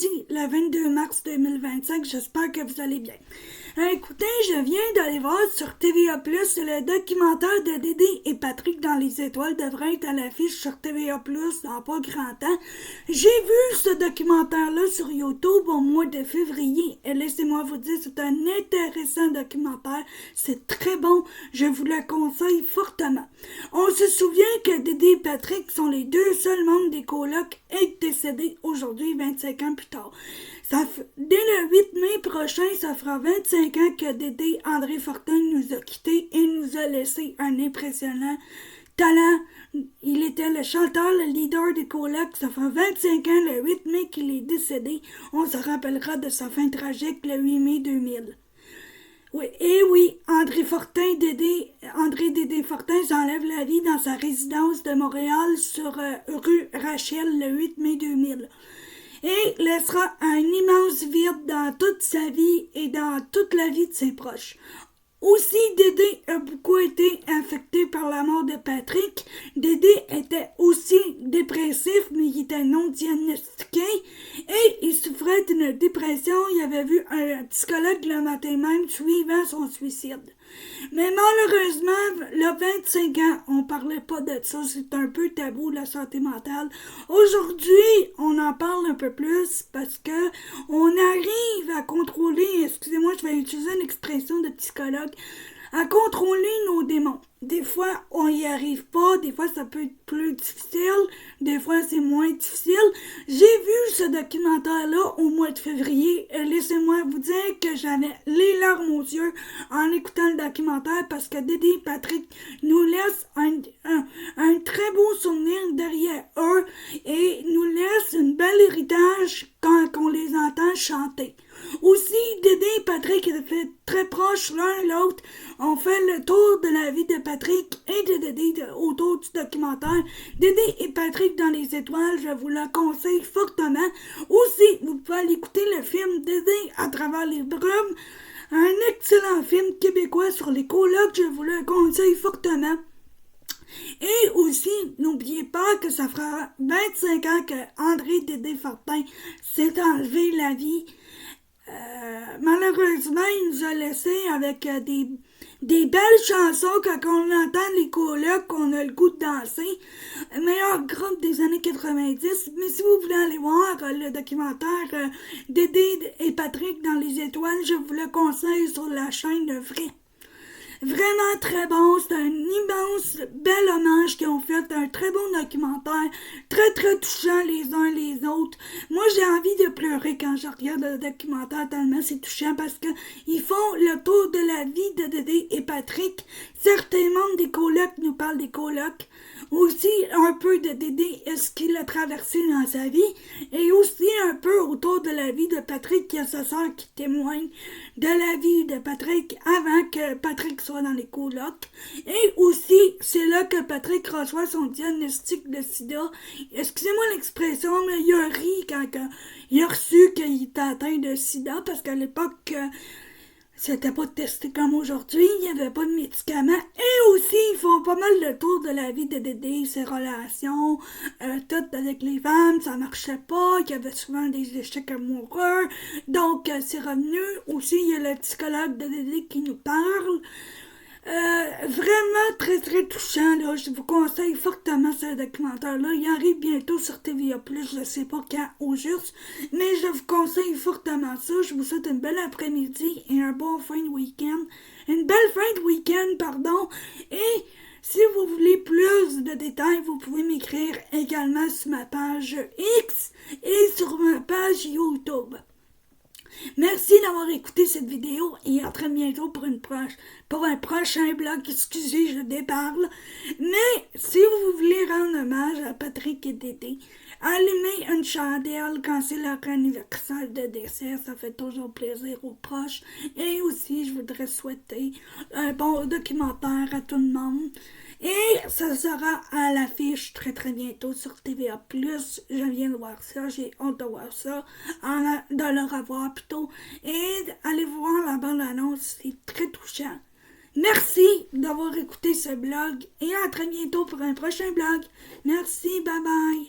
vendredi, le 22 mars 2025. J'espère que vous allez bien. Écoutez, je viens d'aller voir sur TVA+, le documentaire de Dédé et Patrick dans les étoiles devrait être à l'affiche sur TVA+, dans pas grand temps. J'ai vu ce documentaire-là sur YouTube au mois de février et laissez-moi vous dire, c'est un intéressant documentaire. C'est très bon, je vous le conseille fortement. On se souvient que Dédé et Patrick sont les deux seuls membres des colocs et décédés aujourd'hui, 25 ans plus tard. Dès le 8 mai prochain, ça fera 25 ans que Dédé André Fortin nous a quittés et nous a laissé un impressionnant talent. Il était le chanteur, le leader des colocs. Ça fait 25 ans, le 8 mai, qu'il est décédé. On se rappellera de sa fin tragique le 8 mai 2000. Oui, et oui, André Dédé Fortin s'enlève la vie dans sa résidence de Montréal sur rue Rachel le 8 mai 2000. Et laissera un immense vide dans toute sa vie et dans toute la vie de ses proches. Aussi, Dédé a beaucoup été affecté par la mort de Patrick. Dédé était aussi dépressif, mais il était non diagnostiqué et il souffrait d'une dépression. Il avait vu un psychologue le matin même suivant son suicide. Mais malheureusement, le 25 ans, on parlait pas de ça, c'est un peu tabou, la santé mentale. Aujourd'hui, on en parle un peu plus parce que on arrive à contrôler, excusez-moi, je vais utiliser une expression de psychologue, à contrôler nos démons. Des fois, on y arrive pas, des fois, ça peut être plus difficile, des fois, c'est moins difficile. J'ai vu ce documentaire-là au mois de février et laissez-moi vous dire que j'avais les larmes aux yeux en écoutant le documentaire parce que Dédé et Patrick nous laissent un très beau souvenir derrière eux et nous laissent un bel héritage quand on les entend chanter. Aussi, Dédé et Patrick étaient très proches l'un l'autre. On fait le tour de la vie de Patrick et de Dédé autour du documentaire. Dédé et Patrick dans les étoiles, je vous le conseille fortement. Aussi, vous pouvez aller écouter le film Dédé à travers les brumes. Un excellent film québécois sur les colocs, je vous le conseille fortement. Et aussi, n'oubliez pas que ça fera 25 ans que André Dédé Fortin s'est enlevé la vie. Malheureusement, il nous a laissé avec des belles chansons quand on entend les colocs, on a le goût de danser. Meilleur groupe des années 90. Mais si vous voulez aller voir le documentaire Dédé et Patrick dans les étoiles, je vous le conseille sur la chaîne Vrai. Vraiment très bon, c'est un immense bel hommage qu'ils ont fait, un très bon documentaire, très très touchant les uns les autres. Moi j'ai envie de pleurer quand je regarde le documentaire tellement c'est touchant parce que ils font le tour de la vie de Dédé et Patrick. Certains membres des colocs nous parlent des colocs. Aussi un peu de Dédé, ce qu'il a traversé dans sa vie, et aussi un peu autour de la vie de Patrick, qui a sa sœur qui témoigne de la vie de Patrick avant que Patrick soit dans les colocs. Et aussi, c'est là que Patrick reçoit son diagnostic de sida. Excusez-moi l'expression, mais il a ri quand il a reçu qu'il était atteint de sida, parce qu'à l'époque, c'était pas testé comme aujourd'hui, il n'y avait pas de médicaments. Et aussi, ils font pas mal le tour de la vie de Dédé, ses relations, tout avec les femmes, ça marchait pas, il y avait souvent des échecs amoureux. Donc, c'est revenu. Aussi, il y a le psychologue de Dédé qui nous parle. Vraiment très très touchant là. Je vous conseille fortement ce documentaire là. Il arrive bientôt sur TVA+, je sais pas quand au juste, mais je vous conseille fortement ça. Je vous souhaite une belle après-midi et un bon fin de week-end. Une belle fin de week-end, pardon. Et si vous voulez plus de détails, vous pouvez m'écrire également sur ma page X et sur ma page YouTube. Merci d'avoir écouté cette vidéo et à très bientôt pour un prochain blog. Excusez, je déparle. Mais si vous voulez rendre hommage à Patrick et Dédé, allumez une chandelle quand c'est leur anniversaire de décès. Ça fait toujours plaisir aux proches. Et aussi, je voudrais souhaiter un bon documentaire à tout le monde. Et ça sera à l'affiche très très bientôt sur TVA+. Je viens de voir ça, j'ai hâte de voir ça, de le revoir plutôt. Et allez voir la bande-annonce, c'est très touchant. Merci d'avoir écouté ce blog et à très bientôt pour un prochain blog. Merci, bye bye.